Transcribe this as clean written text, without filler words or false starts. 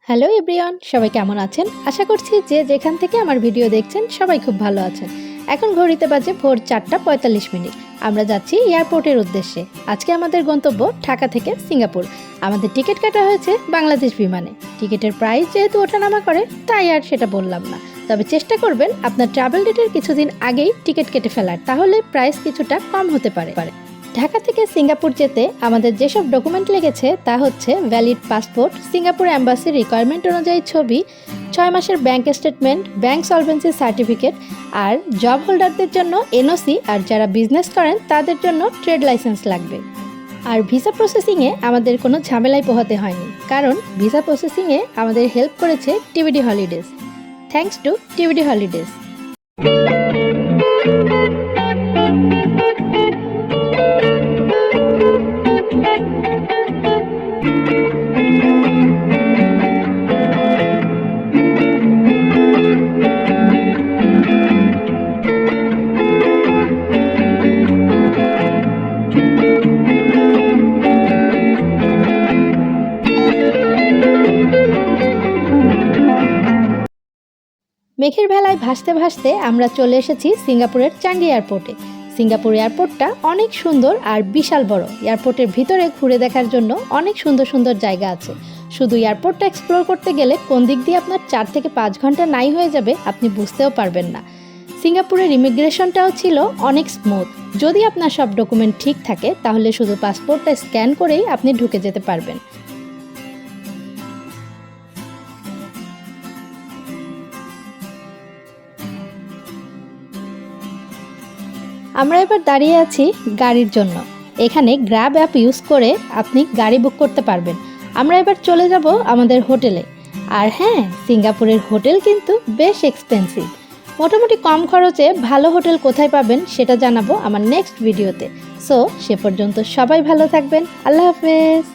Hello everyone, সবাই কেমন আছেন? আশা করছি যে যেখান থেকে আমার ভিডিও দেখছেন সবাই খুব ভালো আছেন। এখন ঘড়িতে বাজে ভোর 4:45। আমরা যাচ্ছি এয়ারপোর্টের উদ্দেশ্যে। আজকে আমাদের গন্তব্য ঢাকা থেকে সিঙ্গাপুর। আমাদের টিকিট কাটা হয়েছে বাংলাদেশ বিমানে। টিকিটের প্রাইস যেহেতু ওঠানামা করে তাই আর সেটা বললাম না, তবে চেষ্টা করবেন আপনার ট্রাভেল ডেটের কিছুদিন আগেই টিকিট কেটে ফেলার, তাহলে প্রাইস কিছুটা কম হতে পারে। ঢাকা থেকে সিঙ্গাপুর যেতে আমাদের যেসব ডকুমেন্ট লেগেছে তা হচ্ছে ভ্যালিড পাসপোর্ট, সিঙ্গাপুর অ্যাম্বাসির রিকোয়ারমেন্ট অনুযায়ী ছবি, 6 মাসের bank statement, bank solvency certificate, আর জব হোল্ডারদের জন্য এনওসি, আর যারা বিজনেস করেন তাদের জন্য ট্রেড লাইসেন্স লাগবে। আর ভিসা প্রসেসিংয়ে আমাদের কোনো ঝামেলাই পোহাতে হয়নি, কারণ ভিসা প্রসেসিংয়ে আমাদের হেল্প করেছে TVD holidays. Thanks to TVD holidays. মেঘের ভেলায় ভাসতে ভাসতে আমরা চলে এসেছি সিঙ্গাপুরের চাঙ্গি এয়ারপোর্টে। সিঙ্গাপুর এয়ারপোর্টটা অনেক সুন্দর আর বিশাল বড়। এয়ারপোর্টের ভিতরে ঘুরে দেখার জন্য অনেক সুন্দর সুন্দর জায়গা আছে। শুধু এয়ারপোর্টটা এক্সপ্লোর করতে গেলে কোন দিক দিয়ে আপনার 4 থেকে 5 ঘন্টা নাই হয়ে যাবে আপনি বুঝতেও পারবেন না। সিঙ্গাপুরের ইমিগ্রেশনটাও ছিল অনেক স্মুথ। যদি আপনার সব ডকুমেন্ট ঠিক থাকে তাহলে শুধু পাসপোর্টটা স্ক্যান করেই আপনি ঢুকে যেতে পারবেন। আমরা এবার দাঁড়িয়ে আছি গাড়ির জন্য। এখানে গ্র্যাব অ্যাপ ইউজ করে আপনি গাড়ি বুক করতে পারবেন। আমরা এবার চলে যাব আমাদের হোটেলে। আর হ্যাঁ, সিঙ্গাপুরের হোটেল কিন্তু বেশ এক্সপেন্সিভ। মোটামুটি কম খরচে ভালো হোটেল কোথায় পাবেন সেটা জানাবো আমার নেক্সট ভিডিওতে। সো সে পর্যন্ত সবাই ভালো থাকবেন। আল্লাহ হাফেজ।